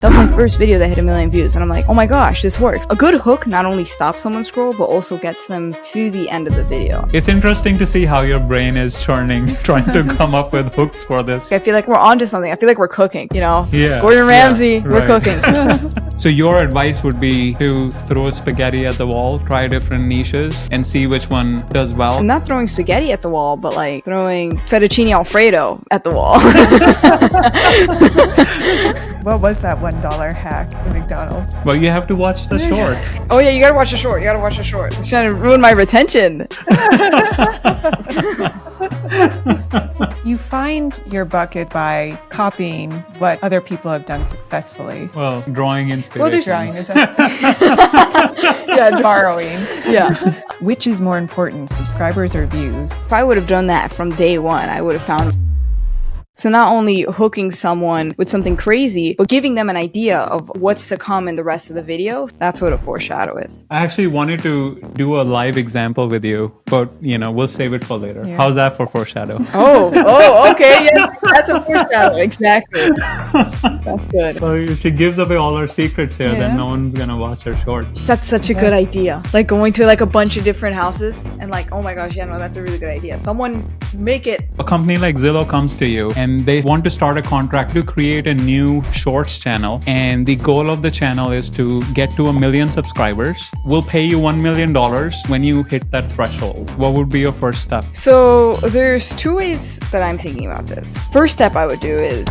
That was my first video that hit 1 million views, and I'm like, oh my gosh, this works. A good hook not only stops someone's scroll, but also gets them to the end of the video. It's interesting to see how your brain is churning, trying to come up with hooks for this. I feel like we're onto something. I feel like we're cooking, you know? Yeah. Gordon Ramsay, yeah, we're cooking. So your advice would be to throw spaghetti at the wall, try different niches, and see which one does well? I'm not throwing spaghetti at the wall, but like throwing fettuccine alfredo at the wall. What was that $1 hack at McDonald's? Well, you have to watch the short. Oh yeah, you gotta watch the short. You gotta watch the short. It's trying to ruin my retention. You find your bucket by copying what other people have done successfully. Well, drawing inspiration. Well, there's Drawing is yeah, borrowing. Yeah. Which is more important, subscribers or views? If I would have done that from day one, I would have found. So not only hooking someone with something crazy, but giving them an idea of what's to come in the rest of the video. That's what a foreshadow is. I actually wanted to do a live example with you, but we'll save it for later. Yeah. How's that for foreshadow? Oh, okay. Yeah, that's a foreshadow. Exactly. That's good. Well, if she gives away all her secrets here, Yeah. then no one's gonna watch her shorts. That's such a good idea. Like going to like a bunch of different houses and like, oh my gosh, yeah, no, that's a really good idea. Someone make it. A company like Zillow comes to you and they want to start a contract to create a new shorts channel, and the goal of the channel is to get to 1 million subscribers. We'll pay you $1 million when you hit that threshold. What would be your first step? So there's two ways that I'm thinking about this. First step I would do is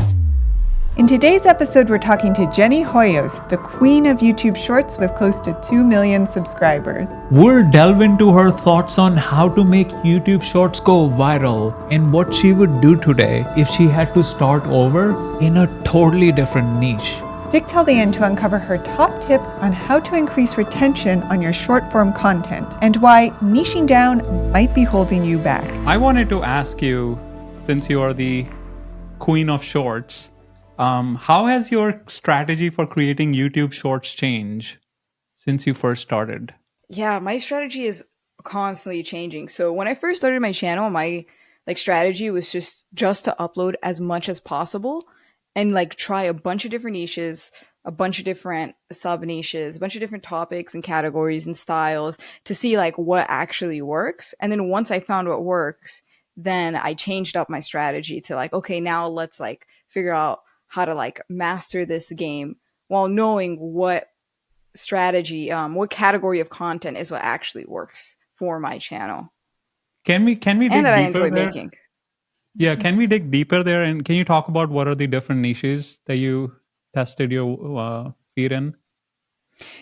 In today's episode, we're talking to Jenny Hoyos, the queen of YouTube Shorts with close to 2 million subscribers. We'll delve into her thoughts on how to make YouTube Shorts go viral and what she would do today if she had to start over in a totally different niche. Stick till the end to uncover her top tips on how to increase retention on your short form content and why niching down might be holding you back. I wanted to ask you, since you are the queen of shorts, how has your strategy for creating YouTube Shorts changed since you first started? Yeah, my strategy is constantly changing. So when I first started my channel, my strategy was just to upload as much as possible and try a bunch of different niches, a bunch of different sub niches, a bunch of different topics and categories and styles to see what actually works. And then once I found what works, then I changed up my strategy to okay, now let's figure out how to master this game while knowing what strategy, what category of content is what actually works for my channel. Can we dig and that I deeper enjoy there? making. Yeah, can we dig deeper there, and can you talk about what are the different niches that you tested your feet in?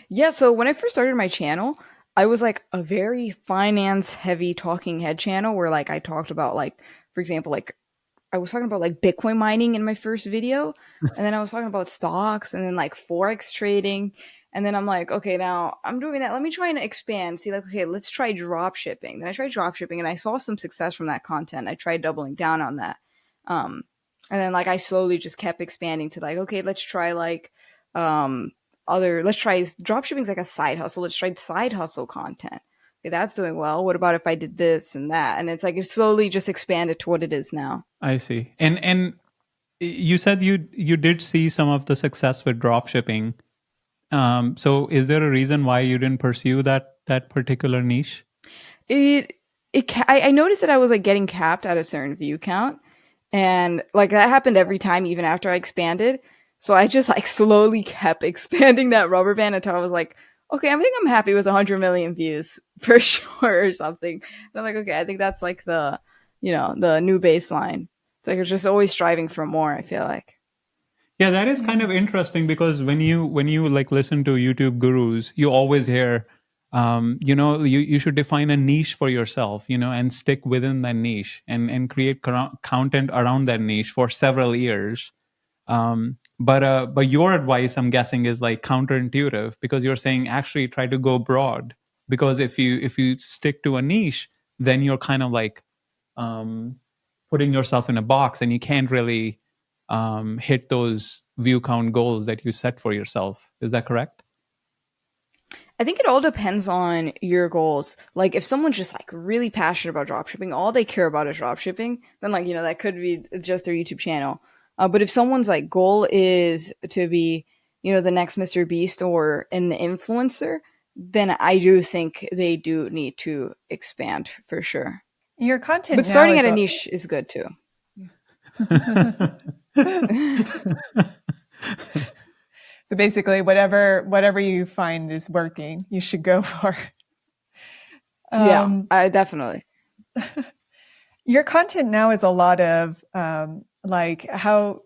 Yeah, so when I first started my channel, I was a very finance heavy talking head channel where I talked about for example, I was talking about Bitcoin mining in my first video, and then I was talking about stocks and then Forex trading. And then I'm okay, now I'm doing that. Let me try and expand. See, okay, let's try drop shipping. Then I tried drop shipping and I saw some success from that content. I tried doubling down on that. And then I slowly just kept expanding to okay, let's try let's try drop shipping's a side hustle. Let's try side hustle content. Okay, that's doing well. What about if I did this and that? And it's it slowly just expanded to what it is now. I see. And you said you did see some of the success with drop shipping. So is there a reason why you didn't pursue that particular niche? I noticed that I was getting capped at a certain view count, and that happened every time, even after I expanded. So I just slowly kept expanding that rubber band until I was okay, I think I'm happy with 100 million views for sure or something. And I'm okay, I think that's the the new baseline. It's it's just always striving for more, I feel like. Yeah, that is kind of interesting because when you listen to YouTube gurus, you always hear, you should define a niche for yourself, and stick within that niche and create content around that niche for several years. But your advice, I'm guessing, is counterintuitive because you're saying actually try to go broad, because if you stick to a niche, then you're kind of putting yourself in a box and you can't really hit those view count goals that you set for yourself. Is that correct? I think it all depends on your goals. If someone's just really passionate about dropshipping, all they care about is dropshipping, then that could be just their YouTube channel. But if someone's goal is to be the next Mr. Beast or an influencer, then I do think they do need to expand for sure. Your content But now starting is at a niche is good too. so basically whatever you find is working, you should go for. Yeah, I definitely. Your content now is a lot of like how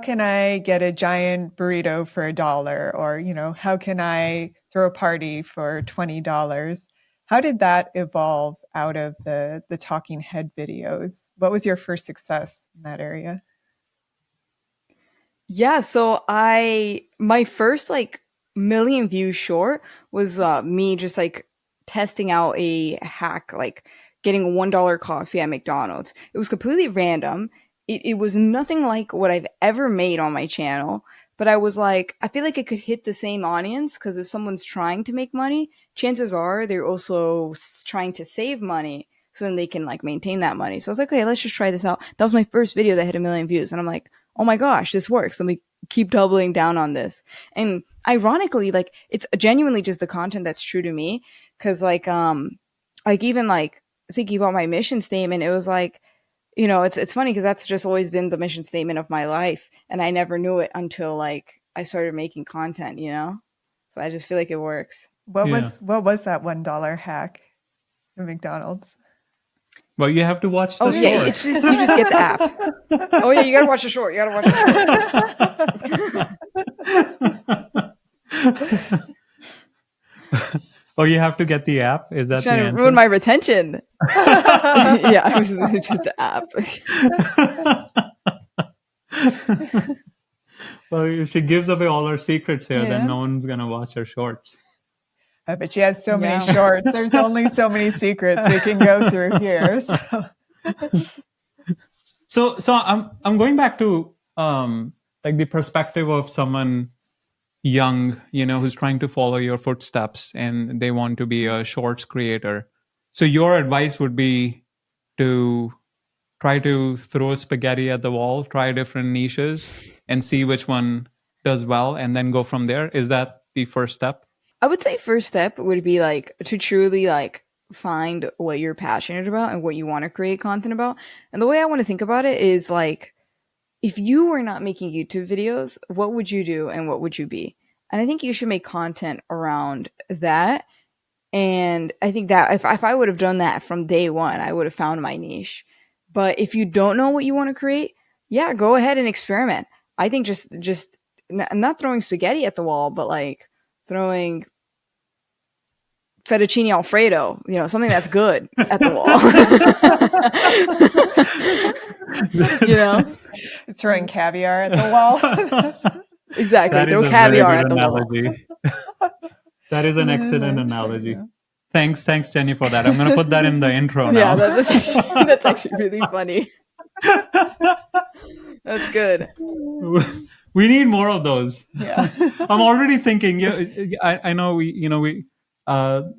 can I get a giant burrito for $1, or how can I throw a party for $20? How did that evolve out of the talking head videos? What was your first success in that area? Yeah, so my first like million view short was me just like testing out a hack, like getting a $1 coffee at McDonald's. It was completely random. It was nothing like what I've ever made on my channel, but I was like, I feel like it could hit the same audience because if someone's trying to make money, chances are they're also trying to save money so then they can like maintain that money. So I was like, okay, let's just try this out. That was my first video that hit 1 million views, and I'm like, oh my gosh, this works. Let me keep doubling down on this. And ironically, like it's genuinely just the content that's true to me. Cause like even like thinking about my mission statement, it was like, it's funny because that's just always been the mission statement of my life. And I never knew it until like I started making content. So I just feel like it works. What was that $1 hack at McDonald's? Well, you have to watch the yeah, short. it's just you just get the app. Oh yeah, you gotta watch the short. You gotta watch the short. Oh, you have to get the app? Is that the Trying to answer? ruin my retention. Yeah, I was just the app. Well, if she gives away all her secrets here, then no one's gonna watch her shorts. But she has so many shorts. There's only so many secrets we can go through here. So I'm going back to like the perspective of someone young, who's trying to follow your footsteps and they want to be a shorts creator. So your advice would be to try to throw spaghetti at the wall, try different niches and see which one does well and then go from there. Is that the first step? I would say first step would be like to truly like find what you're passionate about and what you want to create content about. And the way I want to think about it is like, if you were not making YouTube videos, what would you do and what would you be? And I think you should make content around that. And I think that if I would have done that from day one, I would have found my niche. But if you don't know what you want to create, yeah, go ahead and experiment. I think just not throwing spaghetti at the wall, but like throwing fettuccine alfredo, something that's good at the wall. Throwing caviar at the wall. Exactly. Throw caviar at the analogy. Wall. That is an excellent analogy. Thanks, Jenny, for that. I'm going to put that in the intro now. Yeah, that's actually really funny. That's good. We need more of those. Yeah. I'm already thinking. I know we followed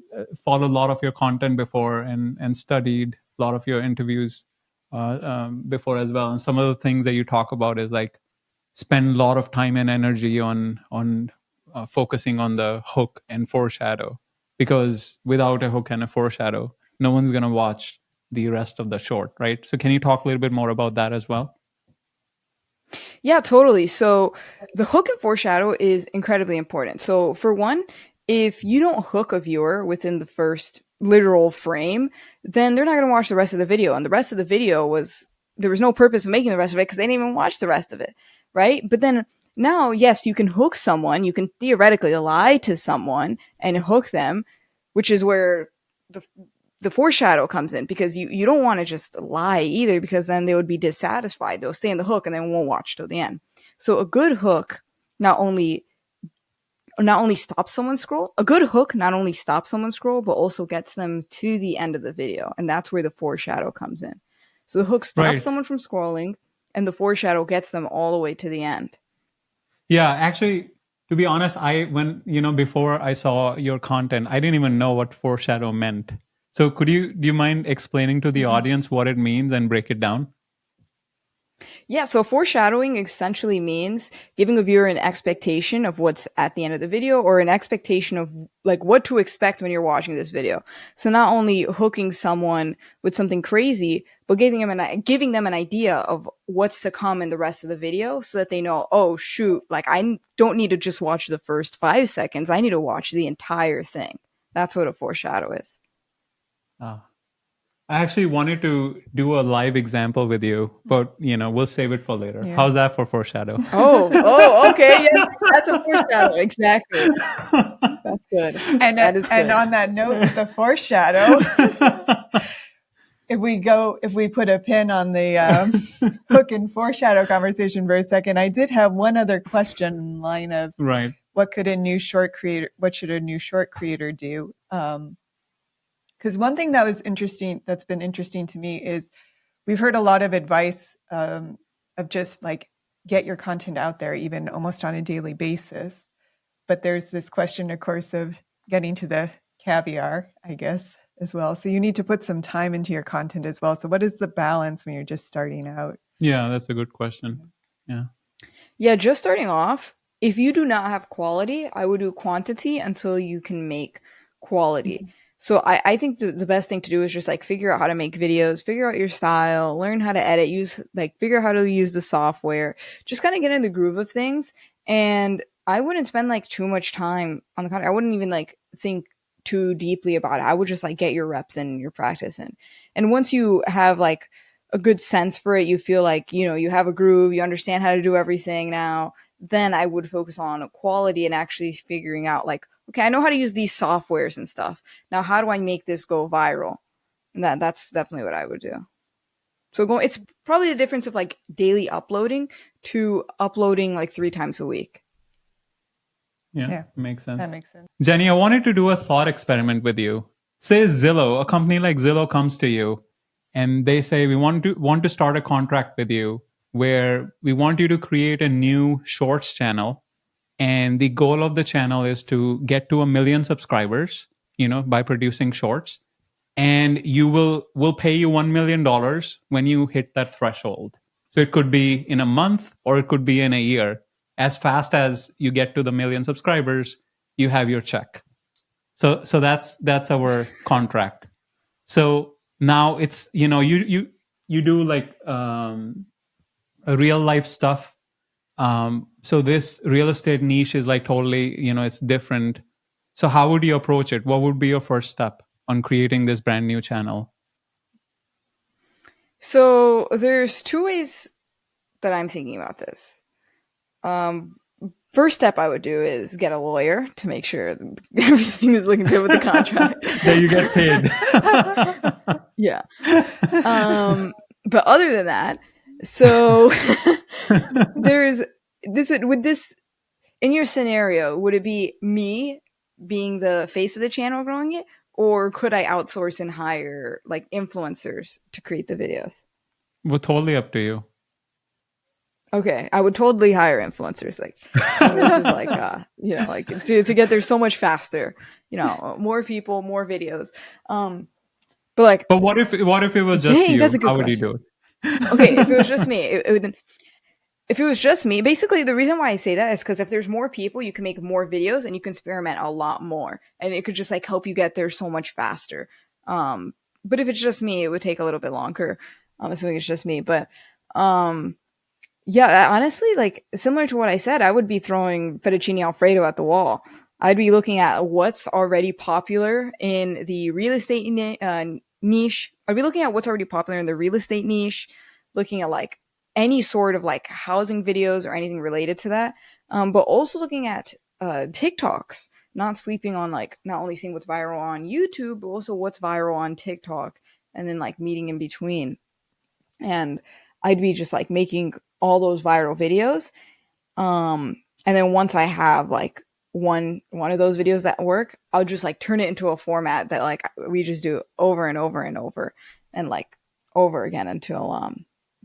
a lot of your content before and studied a lot of your interviews before as well. And some of the things that you talk about is like spend a lot of time and energy on focusing on the hook and foreshadow, because without a hook and a foreshadow, no one's going to watch the rest of the short, right? So can you talk a little bit more about that as well? Yeah, totally. So the hook and foreshadow is incredibly important. So for one, if you don't hook a viewer within the first literal frame, then they're not going to watch the rest of the video. And the rest of the video there was no purpose of making the rest of it because they didn't even watch the rest of it, right? But then now, yes, you can hook someone. You can theoretically lie to someone and hook them, which is where the foreshadow comes in, because you don't want to just lie either, because then they would be dissatisfied. They'll stay in the hook and then won't watch till the end. So a good hook not only stops someone scroll, but also gets them to the end of the video. And that's where the foreshadow comes in. So the hook stops someone from scrolling and the foreshadow gets them all the way to the end. Yeah, actually, to be honest, before I saw your content, I didn't even know what foreshadow meant. So do you mind explaining to the audience what it means and break it down? Yeah, so foreshadowing essentially means giving a viewer an expectation of what's at the end of the video, or an expectation of like what to expect when you're watching this video. So not only hooking someone with something crazy, but giving them an idea of what's to come in the rest of the video, so that they know, oh shoot, like don't need to just watch the first 5 seconds. I need to watch the entire thing. That's what a foreshadow is. Ah. I actually wanted to do a live example with you, but we'll save it for later. Yeah. How's that for foreshadow? Okay. Yeah, that's a foreshadow. Exactly. That's good. And That is and good. on that note, with the foreshadow, if we put a pin on the hook and foreshadow conversation for a second, I did have one other question in line of Right. what should a new short creator do? Because one thing that's been interesting to me is we've heard a lot of advice of just like get your content out there, even almost on a daily basis. But there's this question, of course, of getting to the caviar, I guess, as well. So you need to put some time into your content as well. So what is the balance when you're just starting out? Yeah, that's a good question. Yeah. Yeah, just starting off, if you do not have quality, I would do quantity until you can make quality. Mm-hmm. So I think the best thing to do is just like figure out how to make videos, figure out your style, learn how to edit, figure out how to use the software, just kind of get in the groove of things. And I wouldn't spend like too much time on the content. I wouldn't even like think too deeply about it. I would just like get your reps in, your practice in. And once you have like a good sense for it, you feel like, you have a groove, you understand how to do everything now, then I would focus on quality and actually figuring out like, okay, I know how to use these softwares and stuff. Now, how do I make this go viral? And that's definitely what I would do. So it's probably the difference of like daily uploading to uploading like 3 times a week. Yeah, makes sense. That makes sense. Jenny, I wanted to do a thought experiment with you. Say Zillow, a company like Zillow comes to you and they say, we want to start a contract with you where we want you to create a new shorts channel. And the goal of the channel is to get to 1 million subscribers, by producing shorts. And we'll pay you $1 million when you hit that threshold. So it could be in a month or it could be in a year. As fast as you get to the 1 million subscribers, you have your check. So that's our contract. So now it's you do like a real life stuff. So this real estate niche is like totally it's different. So how would you approach it? What would be your first step on creating this brand new channel? So there's 2 ways that I'm thinking about this. First step I would do is get a lawyer to make sure everything is looking good with the contract. That you get paid. Yeah. But other than that, so there's this with this in your scenario, would it be me being the face of the channel growing it, or could I outsource and hire like influencers to create the videos? Well, totally up to you. Okay, I would totally hire influencers. Like, this is like, like to get there so much faster. More people, more videos. But what if it was just you? That's a good How would question. you do it? Okay, if it was just me, if it was just me, basically the reason why I say that is because if there's more people, you can make more videos and you can experiment a lot more, and it could just like help you get there so much faster. But if it's just me, it would take a little bit longer. I'm assuming it's just me, but yeah, honestly, like similar to what I said, I would be throwing fettuccine alfredo at the wall. I'd be looking at what's already popular in the real estate niche. I'd be looking at what's already popular in the real estate niche, looking at like any sort of like housing videos or anything related to that. But also looking at TikToks, not sleeping on like not only seeing what's viral on YouTube, but also what's viral on TikTok, and then like meeting in between. And I'd be just like making all those viral videos. And then once I have like one of those videos that work, I'll just like turn it into a format that like we just do over and over and over and like over again until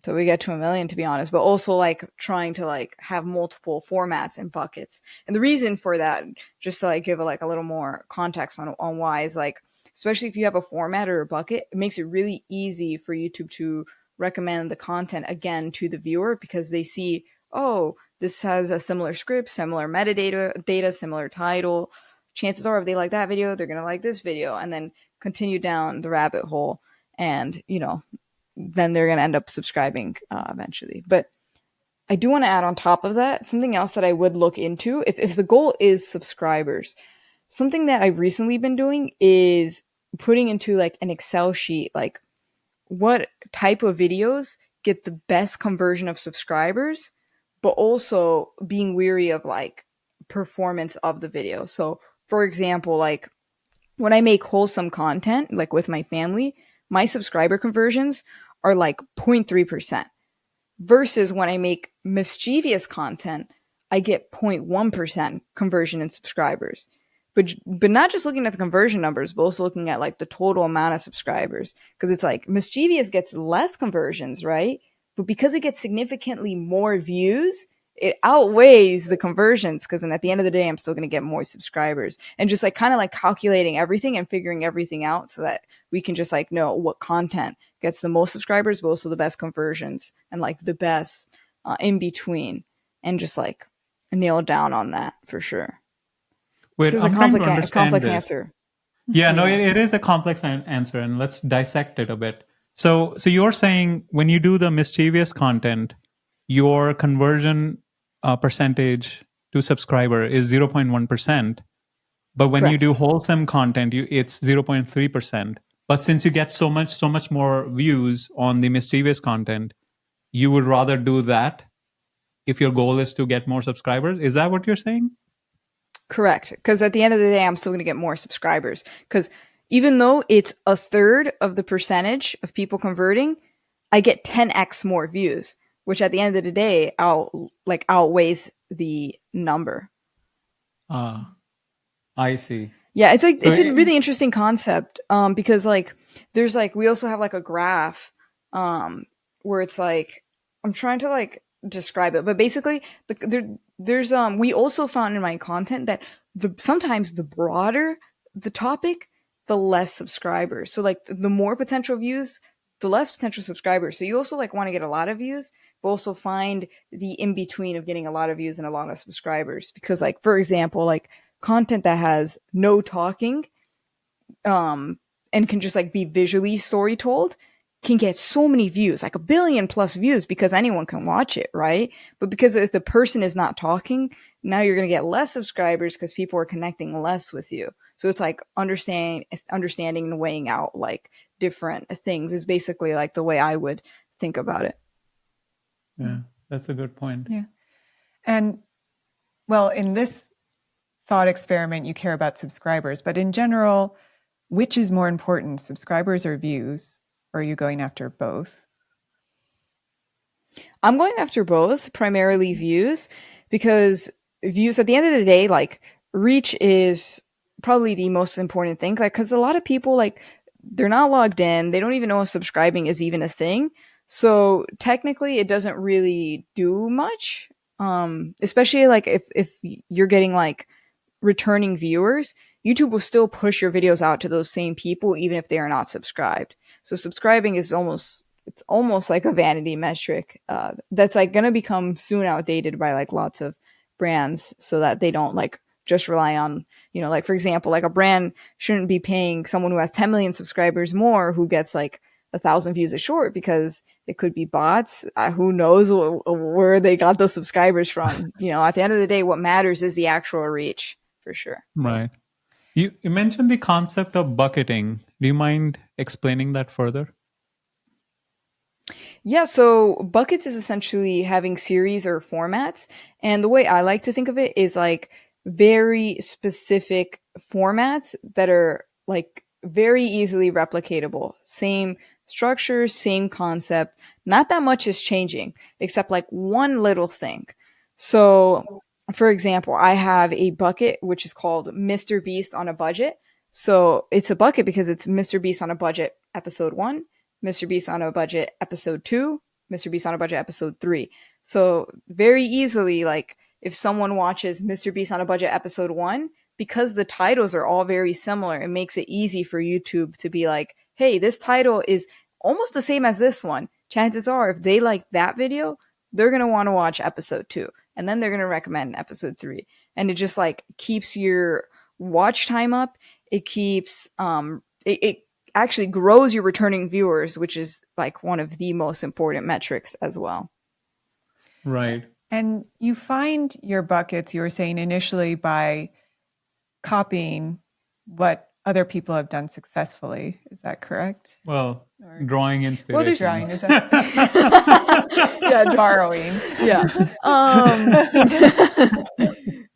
we get to 1 million, to be honest. But also like trying to like have multiple formats and buckets. And the reason for that, just to like give a little more context on why, is like, especially if you have a format or a bucket, it makes it really easy for YouTube to recommend the content again to the viewer because they see, oh, this has a similar script, similar metadata, similar title. Chances are, if they like that video, they're going to like this video, and then continue down the rabbit hole. And, then they're going to end up subscribing eventually. But I do want to add on top of that something else that I would look into if the goal is subscribers. Something that I've recently been doing is putting into like an Excel sheet, like what type of videos get the best conversion of subscribers, but also being weary of like performance of the video. So, for example, like when I make wholesome content, like with my family, my subscriber conversions are like 0.3%. Versus when I make mischievous content, I get 0.1% conversion in subscribers. But not just looking at the conversion numbers, but also looking at like the total amount of subscribers. Because it's like mischievous gets less conversions, right? But because it gets significantly more views, it outweighs the conversions. Because then at the end of the day, I'm still going to get more subscribers. And just like kind of like calculating everything and figuring everything out so that we can just like know what content gets the most subscribers, but also the best conversions and like the best in between, and just like nail down on that for sure. Wait, This is I'm trying to a understand complex this. answer. Yeah, no, Yeah. it is a complex answer, and let's dissect it a bit. So you're saying when you do the mischievous content, your conversion percentage to subscriber is 0.1%, but when you Correct. do wholesome content, it's 0.3%. But since you get so much more views on the mischievous content, you would rather do that if your goal is to get more subscribers. Is that what you're saying? Correct. Because at the end of the day, I'm still going to get more subscribers. Because even though it's a third of the percentage of people converting, I get 10x more views, which at the end of the day outweighs the number. Ah, I see. Yeah, it's like So it's a really interesting concept. Because like there's like we also have like a graph, where it's like I'm trying to like describe it, but basically there's we also found in my content that sometimes the broader the topic, the less subscribers. So like the more potential views, the less potential subscribers. So you also like want to get a lot of views, but also find the in between of getting a lot of views and a lot of subscribers. Because like for example, like content that has no talking, um and can just like be visually story told can get so many views, like a billion plus views, because anyone can watch it, right? But because if the person is not talking, now you're going to get less subscribers because people are connecting less with you. So it's like understanding and weighing out like different things is basically like the way I would think about it. yeah, that's a good point. Yeah. And well, in this thought experiment, you care about subscribers, but in general, which is more important, subscribers or views? Or are you going after both? I'm going after both, primarily views, because views at the end of the day, like reach is probably the most important thing. Like, because a lot of people, like, they're not logged in, they don't even know if subscribing is even a thing. So technically, it doesn't really do much. Especially like if you're getting like returning viewers, YouTube will still push your videos out to those same people even if they are not subscribed. So subscribing is almost like a vanity metric that's like going to become soon outdated by like lots of brands, so that they don't like just rely on, like for example, like a brand shouldn't be paying someone who has 10 million subscribers more who gets like 1,000 views a short, because it could be bots. Who knows where they got those subscribers from? At the end of the day, what matters is the actual reach, for sure. Right. You mentioned the concept of bucketing. Do you mind explaining that further? Yeah, so buckets is essentially having series or formats. And the way I like to think of it is like very specific formats that are like very easily replicatable. Same structure, same concept. Not that much is changing, except like one little thing. So, for example, I have a bucket which is called Mr. Beast on a Budget. So it's a bucket because it's Mr. Beast on a Budget episode 1, Mr. Beast on a Budget episode 2, Mr. Beast on a Budget episode 3. So very easily, like if someone watches Mr. Beast on a Budget episode 1, because the titles are all very similar, it makes it easy for YouTube to be like, hey, this title is almost the same as this one. chances are if they like that video, they're going to want to watch episode 2, and then they're going to recommend episode 3. And it just like keeps your watch time up. It keeps it actually grows your returning viewers, which is like one of the most important metrics as well. Right. And you find your buckets, you were saying initially, by copying what other people have done successfully. Is that correct? Well, Or drawing Well, there's inspiration. drawing, is that yeah, borrowing? yeah.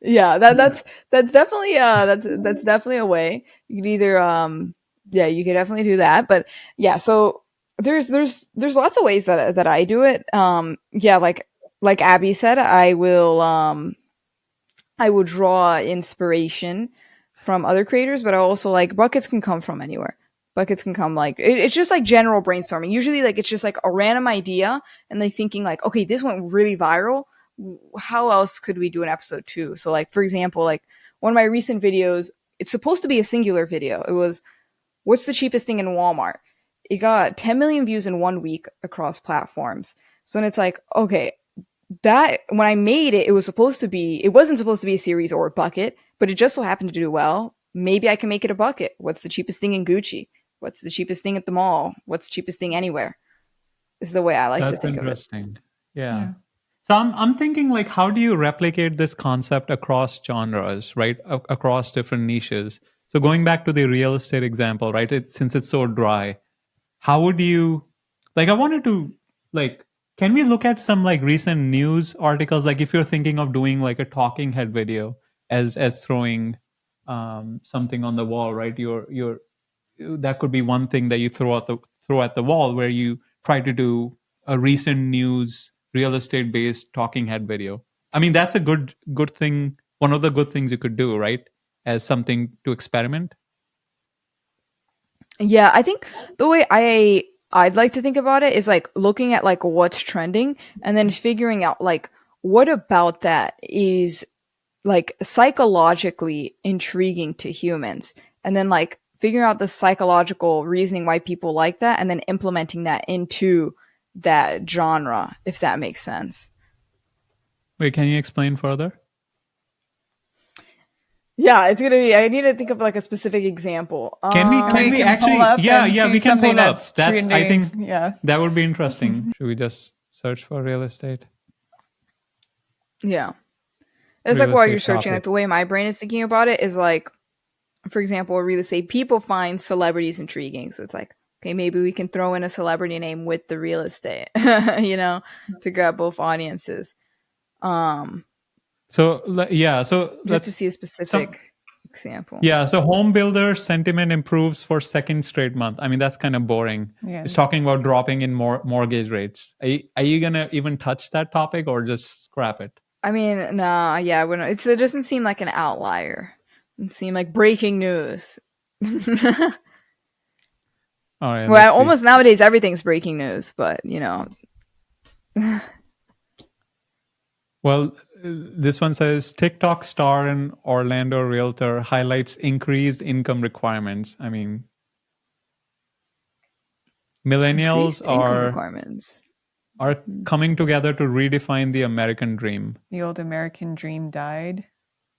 Yeah, that's definitely that's definitely a way. You could either yeah, you could definitely do that. But yeah, so there's lots of ways that I do it. Yeah, like Abby said, I will draw inspiration from other creators, but I also like buckets can come from anywhere. Buckets can come like it's just like general brainstorming. Usually, like it's just like a random idea, and like thinking like, okay, this went really viral. How else could we do an episode 2? So, like for example, like one of my recent videos, it's supposed to be a singular video. It was what's the cheapest thing in Walmart. It got 10 million views in 1 week across platforms. So then it's like, okay, that when I made it, it wasn't supposed to be a series or a bucket, but it just so happened to do well. Maybe I can make it a bucket. What's the cheapest thing in Gucci? What's the cheapest thing at the mall? What's the cheapest thing anywhere? Is the way I like to That's think of it. interesting. Yeah. Yeah. So I'm thinking like, how do you replicate this concept across genres, right? Across different niches. So going back to the real estate example, right? Since it's so dry, how would you like? I wanted to like. Can we look at some like recent news articles? Like if you're thinking of doing like a talking head video as throwing something on the wall, right? You're that could be one thing that you throw at the wall where you try to do a recent news real estate based talking head video. I mean, that's a good thing, one of the good things you could do, right? As something to experiment. Yeah, I think the way I'd like to think about it is like looking at like what's trending and then figuring out like what about that is like psychologically intriguing to humans, and then like figuring out the psychological reasoning why people like that and then implementing that into that genre, if that makes sense. Wait, can you explain further? Yeah, it's gonna be I need to think of like a specific example. Can We we can pull actually, up yeah, and yeah, see we can something pull up. that's That's, I trending. think Yeah. that would be interesting. Should we just search for real estate? Yeah, it's Real like while you're estate searching, like topic. the way my brain is thinking about it is like, for example, real estate people find celebrities intriguing, so it's like, okay, maybe we can throw in a celebrity name with the real estate, you know, to grab both audiences. So yeah, so You have to let's see a some specific example. yeah, so home builder sentiment improves for second straight month. I mean, that's kind of boring. Yeah. It's talking about dropping in mortgage rates. Are you gonna even touch that topic or just scrap it? I mean, nah, yeah, when it doesn't seem like an outlier. It seem like breaking news. All right, Well, let's see. almost nowadays everything's breaking news, but you know, Well, this one says TikTok star and Orlando realtor highlights increased income requirements. I mean, millennials increased income requirements. are coming together to redefine the American dream. The old American dream died.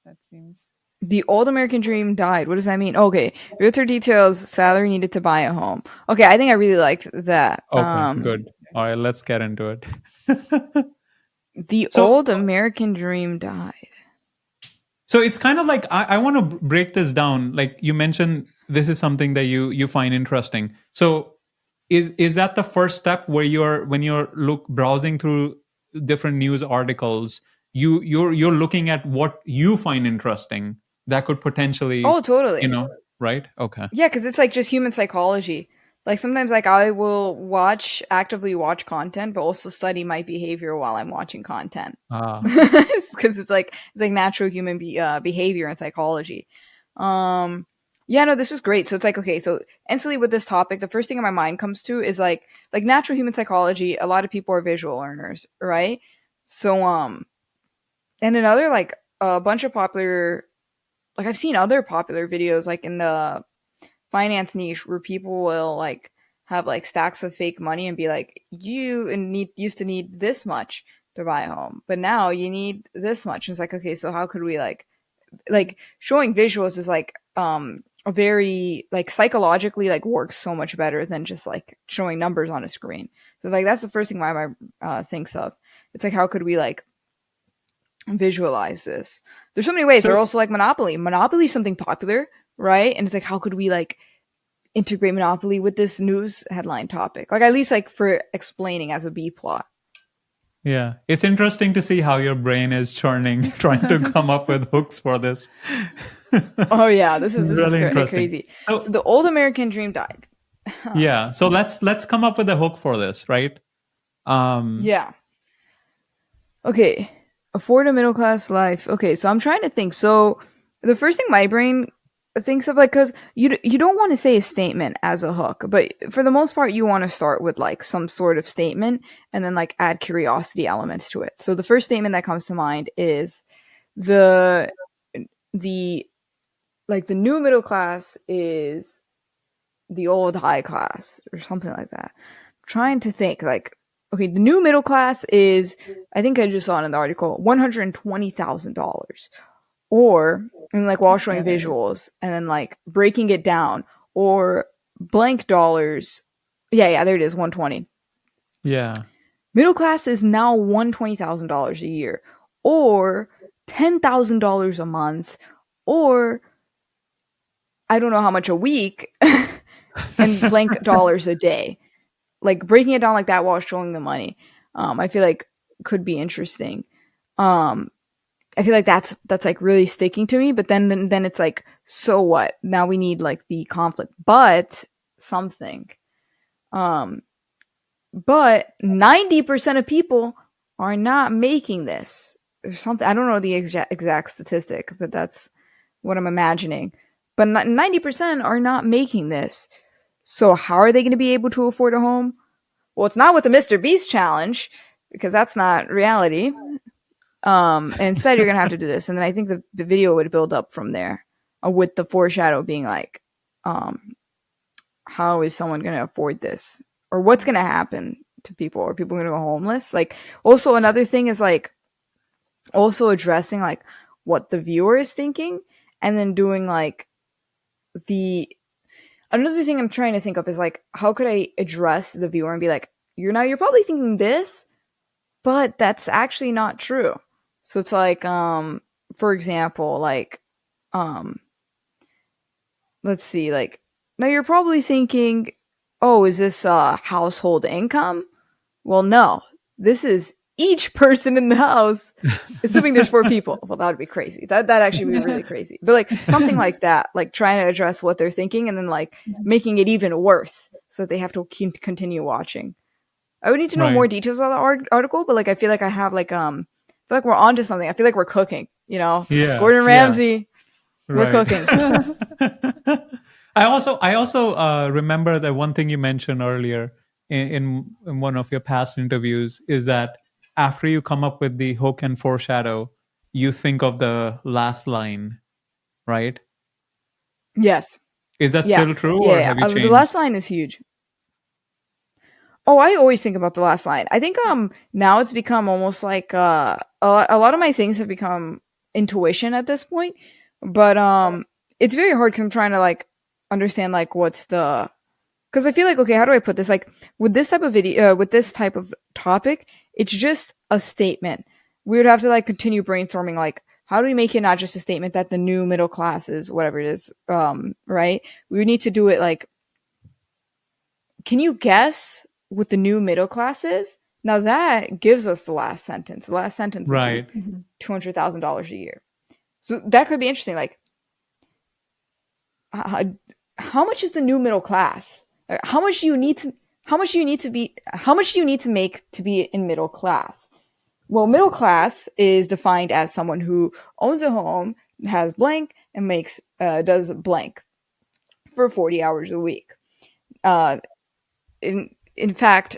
That seems. The old American dream died. What does that mean? Okay, realtor details salary needed to buy a home. Okay, I think I really liked that. Okay, good. All right, let's get into it. The So- old American dream died. So it's kind of like I want to break this down. Like you mentioned, this is something that you find interesting. So is that the first step where when you're browsing through different news articles, you're looking at what you find interesting that could potentially, Oh, totally. right? Okay. Yeah, because it's like just human psychology. Like sometimes, like I will actively watch content, but also study my behavior while I'm watching content. Ah, Because it's like natural human behavior and psychology. Yeah, no, this is great. So it's like, okay, so instantly with this topic, the first thing in my mind comes to is like natural human psychology. A lot of people are visual learners, right? So and another like a bunch of popular, like I've seen other popular videos like in the finance niche where people will like have like stacks of fake money and be like, you used to need this much to buy a home, but now you need this much. It's like, okay, so how could we like showing visuals is like a very like psychologically like works so much better than just like showing numbers on a screen. So like that's the first thing my mind thinks of. It's like, how could we like visualize this? There's so many ways. There's So also like Monopoly. Monopoly is something popular, right? And it's like, how could we like integrate Monopoly with this news headline topic? Like at least like for explaining as a B plot. yeah, it's interesting to see how your brain is churning, trying to come up with hooks for this. Oh yeah, this is Really interesting. crazy. So So, the old American dream died. yeah, so let's come up with a hook for this, right? Um, Yeah. Okay. Afford a middle class life. Okay, so I'm trying to think. So the first thing my brain thinks of, like, because you don't want to say a statement as a hook, but for the most part, you want to start with like some sort of statement and then like add curiosity elements to it. So the first statement that comes to mind is the the like the new middle class is the old high class or something like that. I'm trying to think like, okay, the new middle class is, I think I just saw it in the article, $120,000. Or, and like while showing Okay. visuals and then like breaking it down, or blank dollars. Yeah, there it is, 120. yeah, Middle class is now $120,000 a year, or $10,000 a month, or I don't know how much a week, and blank dollars a day. Like breaking it down like that while showing the money, I feel like could be interesting. Um, I feel like that's like really sticking to me. But then it's like, so what? Now we need like the conflict, but something. Um, but 90% of people are not making this. There's something, I don't know the exact statistic, but that's what I'm imagining. But 90% are not making this. So how are they going to be able to afford a home? Well, it's not with the Mr. Beast challenge because that's not reality. Instead, you're gonna have to do this, and then I think the video would build up from there, with the foreshadow being like, how is someone gonna afford this, or what's gonna happen to people? Are people gonna go homeless? Like, also another thing is like, also addressing like what the viewer is thinking, and then doing like the another thing I'm trying to think of is like, how could I address the viewer and be like, you're probably thinking this, but that's actually not true. So it's like, for example, like, um, let's see, like, now you're probably thinking, oh, is this household income? Well, no, this is each person in the house, assuming there's four people. Well, that would be crazy. That actually would be really crazy. But like something like that, like trying to address what they're thinking and then like making it even worse so that they have to continue watching. I would need to know more right. details on the article, but like I feel like I have like I feel like we're onto something. I feel like we're cooking. Yeah, Gordon yeah, Ramsay, we're right. cooking. I also remember that one thing you mentioned earlier in one of your past interviews is that after you come up with the hook and foreshadow, you think of the last line, right? Yes, Is that yeah, still true, yeah, or yeah. have you The last changed? line is huge. Oh, I always think about the last line. I think now it's become almost like a lot of my things have become intuition at this point, but it's very hard because I'm trying to like understand like what's the, because I feel like, okay, how do I put this? Like with this type of video, with this type of topic, it's just a statement. We would have to like continue brainstorming, like how do we make it not just a statement that the new middle class is whatever it is, right? We would need to do it like, can you guess what the new middle class is? Now that gives us the last sentence. The last sentence would be Right. $200,000 a year. So that could be interesting. Like, how much is the new middle class? How much do you need to? How much do you need to be? How much do you need to make to be in middle class? Well, middle class is defined as someone who owns a home, has blank, and makes does blank for 40 hours a week. Uh, in fact,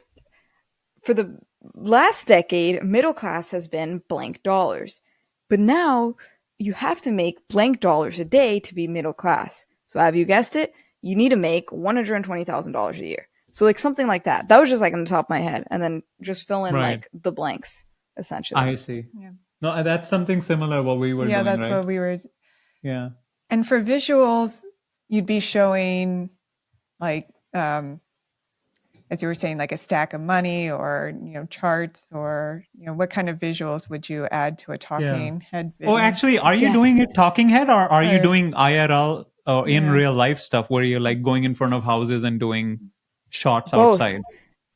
for the last decade, middle class has been blank dollars. But now you have to make blank dollars a day to be middle class. So have you guessed it? You need to make $120,000 a year. So like something like that. That was just like on the top of my head, and then just fill in Right. like the blanks essentially. I see. Yeah. No, that's something similar what we were Yeah, doing, that's right? what we were. Yeah. And for visuals, you'd be showing like, as you were saying, like a stack of money or, charts, or, what kind of visuals would you add to a Yeah. talking head Oh, video? actually, are you doing Yes. it talking head, or are you Or- doing IRL or in Yeah. real life stuff where you're like going in front of houses and doing shots Both. outside?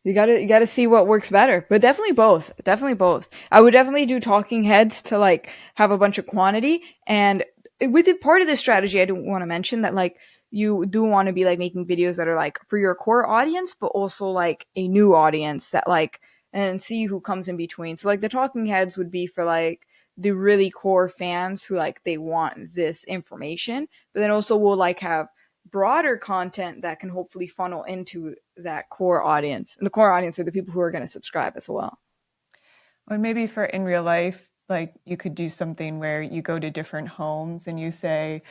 You gotta see what works better, but definitely both. Definitely both. I would definitely do talking heads to like have a bunch of quantity, and with it, part of this strategy, I do want to mention that like you do want to be like making videos that are like for your core audience, but also like a new audience that like and see who comes in between. So like the talking heads would be for like the really core fans who like they want this information, but then also we'll like have broader content that can hopefully funnel into that core audience. And the core audience are the people who are going to subscribe as well. Or maybe for in real life, like you could do something where you go to different homes and you say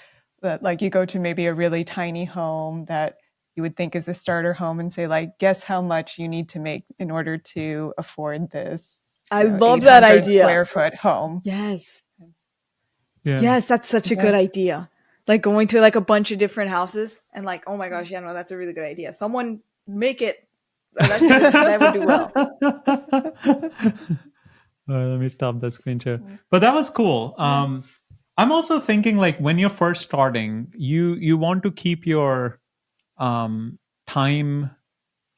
that, like, you go to maybe a really tiny home that you would think is a starter home and say, like, guess how much you need to make in order to afford this I love that 800 idea. square foot home. Yes. Yeah. Yes, that's such a good idea. Like going to like a bunch of different houses and like, oh my gosh, yeah, no, that's a really good idea. Someone make it. That would do well. Let me stop that screen share. But that was cool. I'm also thinking like when you're first starting, you want to keep your time.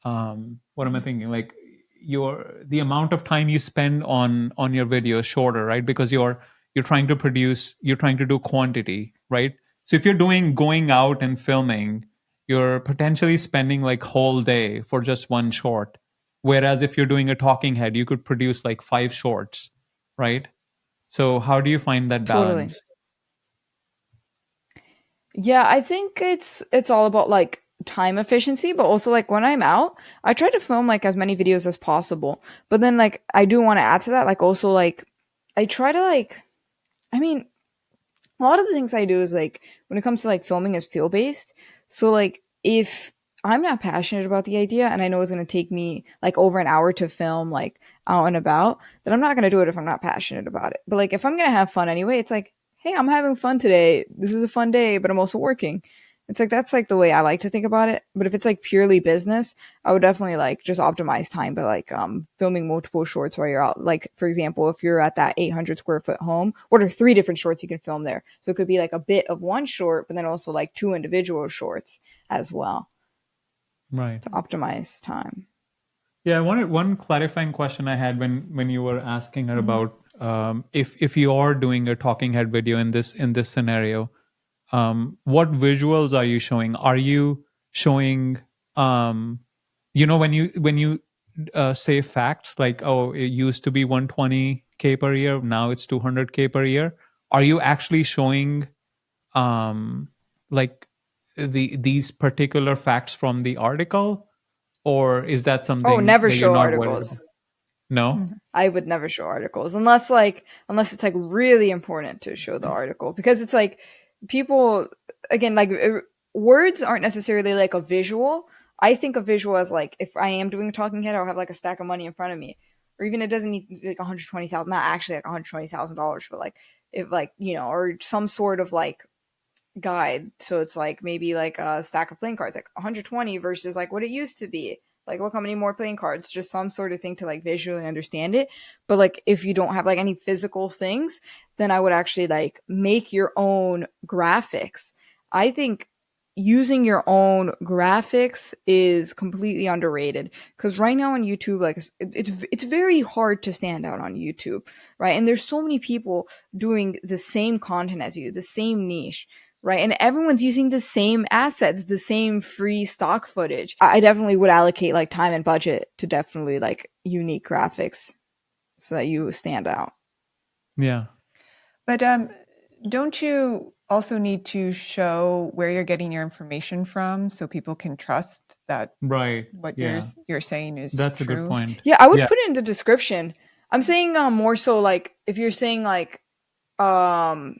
What am I thinking? Like the amount of time you spend on your video shorter, right? Because you're trying to produce, you're trying to do quantity, right? So if you're doing going out and filming, you're potentially spending like whole day for just one short. Whereas if you're doing a talking head, you could produce like 5 shorts, right? So how do you find that Totally. balance? Yeah, I think it's all about like time efficiency, but also like when I'm out, I try to film like as many videos as possible. But then like I do want to add to that, like also like I try to like I mean, a lot of the things I do is like when it comes to like filming is feel based. So like if I'm not passionate about the idea and I know it's gonna take me like over an hour to film like out and about, then I'm not gonna do it if I'm not passionate about it. But like if I'm gonna have fun anyway, it's like, hey, I'm having fun today. This is a fun day, but I'm also working. It's like that's like the way I like to think about it. But if it's like purely business, I would definitely like just optimize time by like filming multiple shorts while you're out. Like for example, if you're at that 800 square foot home, what are 3 different shorts you can film there? So it could be like a bit of one short, but then also like 2 individual shorts as well Right. to optimize time. Yeah, I wanted one clarifying question I had when you were asking her about if you are doing a talking head video in this scenario, what visuals are you showing? Are you showing when you say facts like, oh, it used to be 120K per year, now it's 200K per year? Are you actually showing um like these particular facts from the article, or is that Oh, something never that you're show not worried about? articles. No. I would never show articles unless it's like really important to show the article, because it's like people again like words aren't necessarily like a visual. I think of visual as like if I am doing a talking head, I'll have like a stack of money in front of me, or even it doesn't need like 120,000, not actually like $120,000, but like if like or some sort of like guide. So it's like maybe like a stack of playing cards, like 120 versus like what it used to be. Like look how many more playing cards, just some sort of thing to like visually understand it. But like if you don't have like any physical things, then I would actually like make your own graphics. I think using your own graphics is completely underrated, because right now on YouTube, like it's very hard to stand out on YouTube, right? And there's so many people doing the same content as you, the same niche, right? And everyone's using the same assets, the same free stock footage. I definitely would allocate like time and budget to definitely like unique graphics so that you stand out. Yeah. But don't you also need to show where you're getting your information from so people can trust that Right. what Yeah. you're saying is That's a good true? point. Yeah, I would Yeah. put it in the description. I'm saying more so like if you're saying like um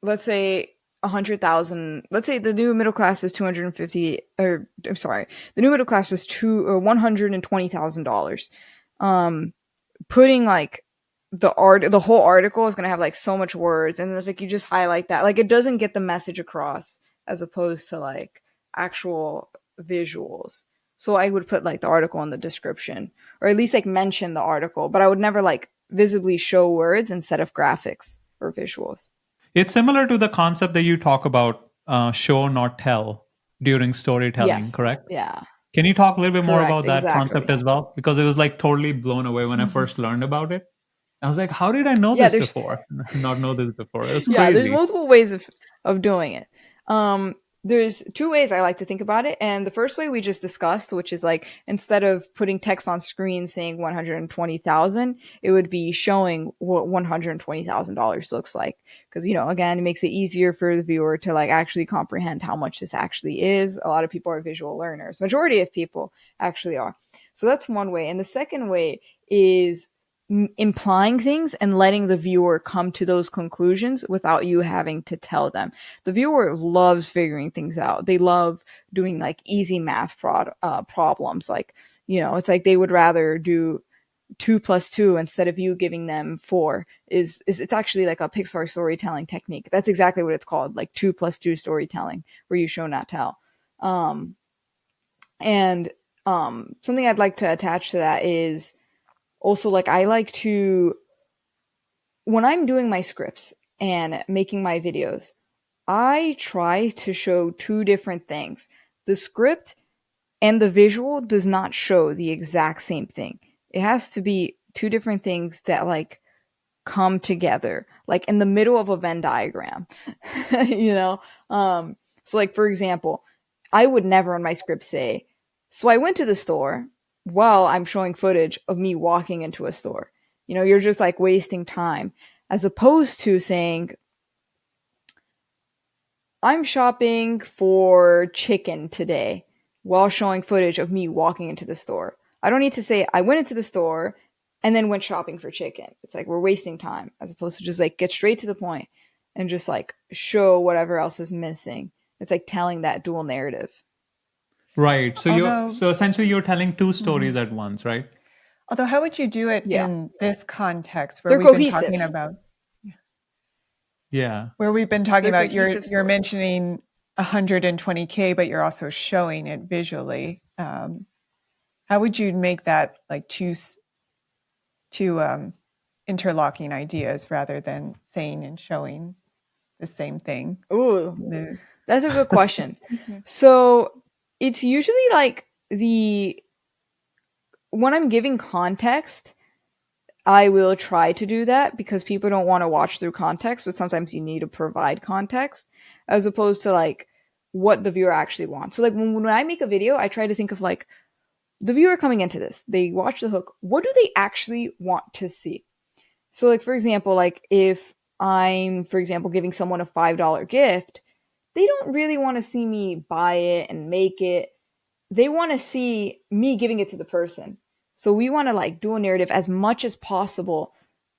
let's say 100,000. Let's say the new middle class is 250, or I'm sorry, the new middle class is $120,000. Putting like the whole article is going to have like so much words, and if like you just highlight that, like it doesn't get the message across as opposed to like actual visuals. So I would put like the article in the description, or at least like mention the article, but I would never like visibly show words instead of graphics or visuals. It's similar to the concept that you talk about, show not tell during storytelling, Yes. correct? Yeah. Can you talk a little bit more Correct. about that concept Exactly. as well? Because it was like totally blown away when I first learned about it. I was like, how did I know Yeah. this There's before? Not know this before. It was yeah, there's crazy. multiple ways of doing it. There's two ways I like to think about it, and the first way we just discussed, which is like instead of putting text on screen saying 120,000, it would be showing what $120,000 looks like, because again, it makes it easier for the viewer to like actually comprehend how much this actually is. A lot of people are visual learners. Majority of people actually are. So that's one way, and the second way is implying things and letting the viewer come to those conclusions without you having to tell them. The viewer loves figuring things out. They love doing like easy math problems. Like, it's like they would rather do 2 plus 2 instead of you giving them 4. Is it's actually like a Pixar storytelling technique. That's exactly what it's called, like 2 plus 2 storytelling, where you show not tell. And something I'd like to attach to that is also like I like to, when I'm doing my scripts and making my videos, I try to show two different things. The script and the visual does not show the exact same thing. It has to be two different things that like come together, like in the middle of a Venn diagram. you know? So like for example, I would never in my script say, so I went to the store while I'm showing footage of me walking into a store. You're just like wasting time. As opposed to saying, I'm shopping for chicken today while showing footage of me walking into the store. I don't need to say I went into the store and then went shopping for chicken. It's like we're wasting time as opposed to just like get straight to the point and just like show whatever else is missing. It's like telling that dual narrative. Right. Although, So essentially you're telling two stories mhm. at once, right? Although, how would you do it Yeah. in this context They're cohesive. Yeah. where we've been talking They're about cohesive you're stories. mentioning 120K, but you're also showing it visually. How would you make that like two interlocking ideas rather than saying and showing the same thing? Ooh, The, that's a good question. So it's usually like when I'm giving context, I will try to do that because people don't want to watch through context, but sometimes you need to provide context as opposed to like what the viewer actually wants. So like when I make a video, I try to think of like the viewer coming into this, they watch the hook. What do they actually want to see? So like for example, like if I'm for example giving someone a $5 gift, they don't really want to see me buy it and make it. They want to see me giving it to the person. So we want to like do a narrative as much as possible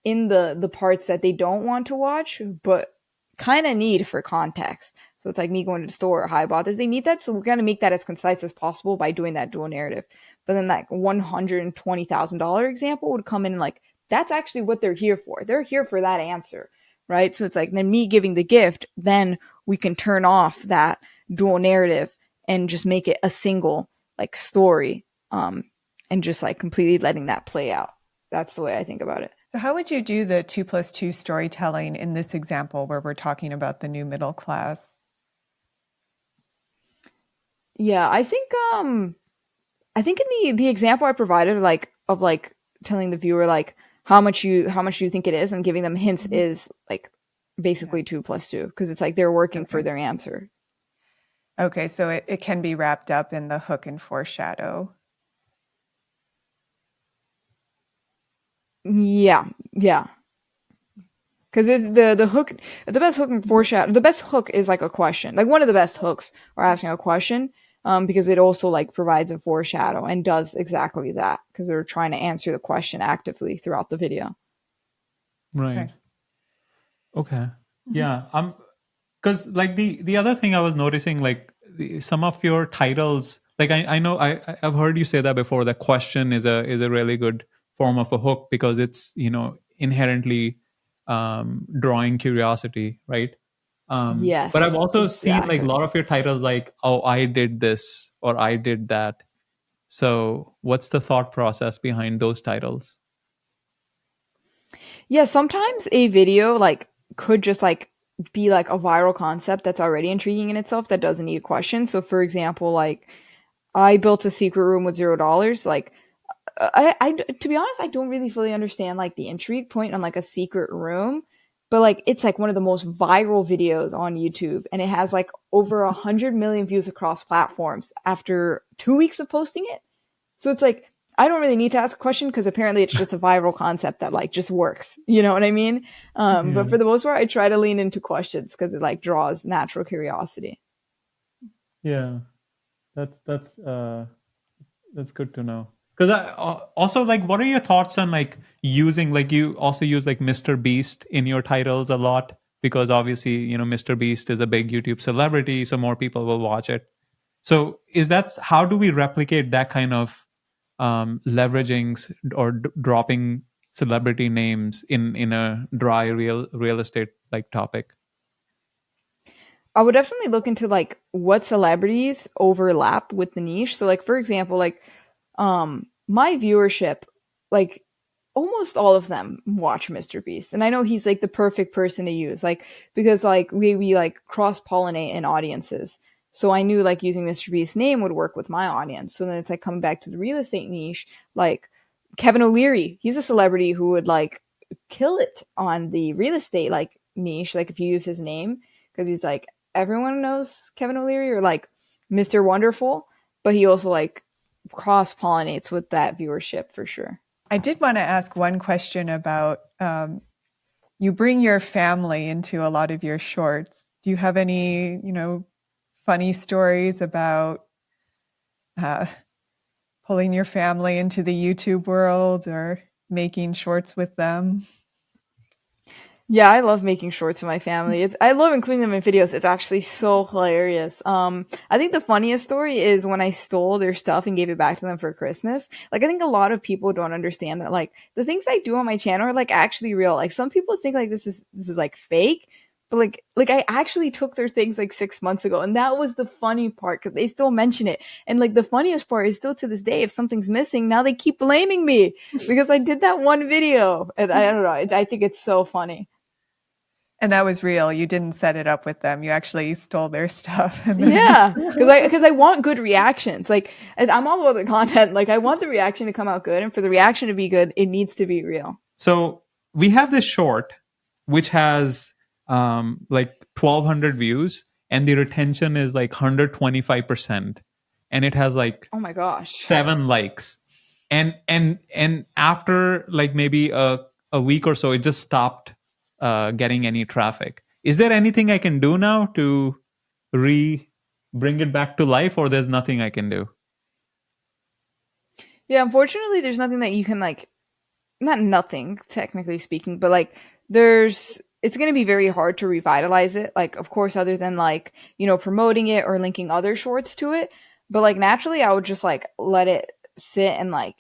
in the parts that they don't want to watch, but kind of need for context. So it's like me going to the store, hi, I bought this. They need that, so we're gonna make that as concise as possible by doing that dual narrative. But then that $120,000 example would come in like that's actually what they're here for. They're here for that answer, right? So it's like then me giving the gift, then we can turn off that dual narrative and just make it a single like story, and just like completely letting that play out. That's the way I think about it. so how would you do the 2 plus 2 storytelling in this example where we're talking about the new middle class? Yeah, I think in the example I provided like of like telling the viewer like how much you think it is and giving them hints Mhm. is like Yeah. basically 2 plus 2 because it's like they're working for Okay. their answer. Okay. So it can be wrapped up in the hook and foreshadow. Yeah, yeah. Because it's the hook, the best hook and foreshadow, the best hook is like a question. Like one of the best hooks are asking a question, because it also like provides a foreshadow and does exactly that because they're trying to answer the question actively throughout the video. Right. Okay. Okay. Mhm. Yeah. Because like the other thing I was noticing, like some of your titles, like I know I've heard you say that before, that question is a really good form of a hook because it's, you know, inherently drawing curiosity, right? But I've Yes, also seen like a exactly. lot of your titles like, oh, I did this or I did that. So what's the thought process behind those titles? Yeah, sometimes a video like could just like be like a viral concept that's already intriguing in itself that doesn't need a question. So for example, like I built a secret room with $0. Like to be honest, I don't really fully understand like the intrigue point on like a secret room, but like it's like one of the most viral videos on YouTube, and it has like over 100 million views across platforms after 2 weeks of posting it. So it's like I don't really need to ask a question because apparently it's just a viral concept that like just works. You know what I mean? But Yeah. for the most part, I try to lean into questions because it like draws natural curiosity. Yeah. That's that's good to know. Because I also like, what are your thoughts on like using, like you also use like Mr. Beast in your titles a lot because obviously, you know, Mr. Beast is a big YouTube celebrity, so more people will watch it. So is that, how do we replicate that kind of leveraging or dropping celebrity names in a dry real estate like topic? I would definitely look into like what celebrities overlap with the niche. So like for example, like my viewership, like almost all of them watch Mr. Beast. And I know he's like the perfect person to use. Like because like we like cross-pollinate in audiences. So I knew like using Mr. Beast's name would work with my audience. So then it's like coming back to the real estate niche, like Kevin O'Leary, he's a celebrity who would like kill it on the real estate like niche, like if you use his name, because he's like everyone knows Kevin O'Leary or like Mr. Wonderful, but he also like cross pollinates with that viewership for sure. I did want to ask one question about you bring your family into a lot of your shorts. Do you have any, funny stories about uh, pulling your family into the YouTube world or making shorts with them? Yeah, I love making shorts with my family. I love including them in videos. It's actually so hilarious. I think the funniest story is when I stole their stuff and gave it back to them for Christmas. Like I think a lot of people don't understand that like the things I do on my channel are like actually real. Like some people think like this is like fake, but like I actually took their things like 6 months ago, and that was the funny part because they still mention it. And like the funniest part is still to this day, if something's missing, now they keep blaming me because I did that one video, and I don't know. I think it's so funny. And that was real. You didn't set it up with them. You actually stole their stuff and then Yeah, because I want good reactions. Like I'm all about the content. Like I want the reaction to come out good, and for the reaction to be good, it needs to be real. So we have this short which has like 1,200 views and the retention is like 125%, and it has like Oh my gosh. 7 likes, and after like maybe a week or so it just stopped getting any traffic. Is there anything I can do now to re bring it back to life, or there's nothing I can do? Yeah, unfortunately, there's nothing that you can like. Not nothing, technically speaking, but like there's. It's going to be very hard to revitalize it. Like, of course, other than like promoting it or linking other shorts to it. But like naturally, I would just like let it sit and like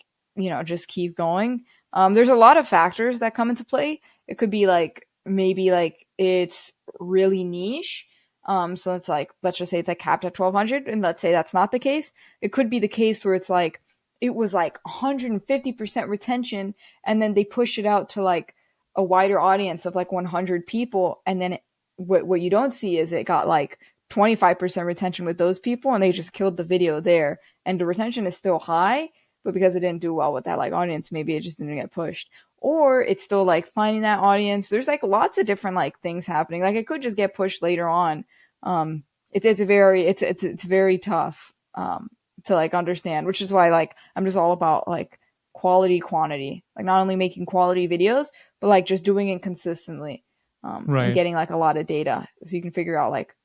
just keep going. There's a lot of factors that come into play. It could be like maybe like it's really niche. So it's like let's just say it's like capped at 1,200, and let's say that's not the case. It could be the case where it's like it was like 150% retention, and then they push it out to like a wider audience of like 100 people, and then what you don't see is it got like 25% retention with those people, and they just killed the video there, and the retention is still high, but because it didn't do well with that like audience, maybe it just didn't get pushed. Or it's still like finding that audience. There's like lots of different like things happening. Like it could just get pushed later on. It's very tough to like understand, which is why like I'm just all about like quality quantity, like not only making quality videos, but like just doing it consistently, and Right. getting like a lot of data so you can figure out like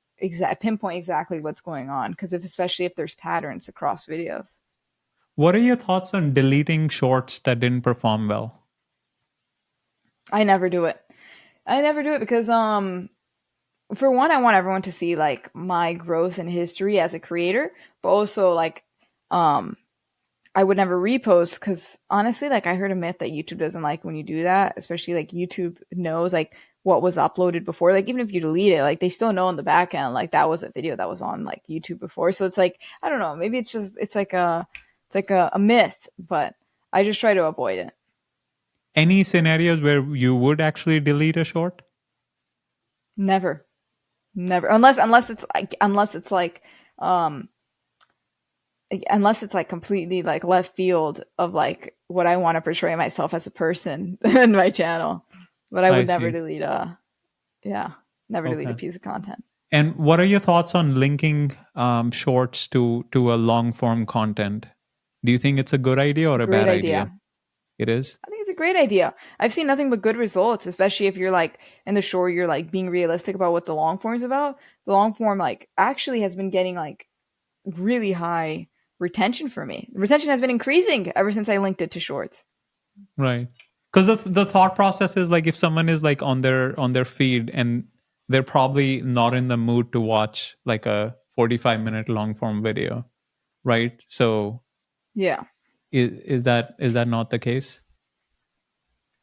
pinpoint exactly what's going on, because if especially if there's patterns across videos. What are your thoughts on deleting shorts that didn't perform well? I never do it. I never do it because for one, I want everyone to see like my growth and history as a creator, but also like um I would never repost because honestly, like I heard a myth that YouTube doesn't like when you do that, especially like YouTube knows like what was uploaded before. Like even if you delete it, like they still know in the back end like that was a video that was on like YouTube before. So it's like I don't know, maybe it's like a myth, but I just try to avoid it. Any scenarios where you would actually delete a short? Never, never, unless it's like um unless it's like completely like left field of like what I want to portray myself as a person in my channel. But I I would never see. delete yeah, never delete a Okay. piece of content. And what are your thoughts on linking shorts to a long form content? Do you think it's a good idea or a Great bad idea. idea? It is. I think it's a great idea. I've seen nothing but good results, especially if you're like in the short, you're like being realistic about what the long form is about. The long form like actually has been getting like really high retention for me. Retention has been increasing ever since I linked it to shorts. Right. Because the thought process is like if someone is like on their feed and they're probably not in the mood to watch like a 45-minute long form video, right? So Yeah. is that not the case?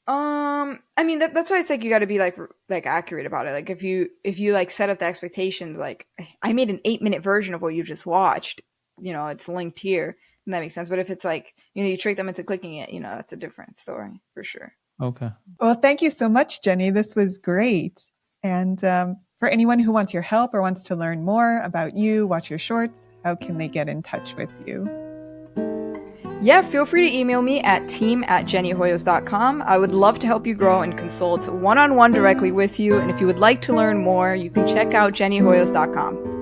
I mean that's why it's like you got to be like accurate about it. Like if you like set up the expectations, like I made an 8 minute version of what you just watched, you know, it's linked here, and that makes sense. But if it's like you know you trick them into clicking it, you know, that's a different story for sure. Okay. Well, thank you so much, Jenny. This was great. And for anyone who wants your help or wants to learn more about you, watch your shorts, how can they get in touch with you? Yeah, feel free to email me at team@jennyhoyos.com. I would love to help you grow and consult one-on-one directly with you. And if you would like to learn more, you can check out jennyhoyos.com.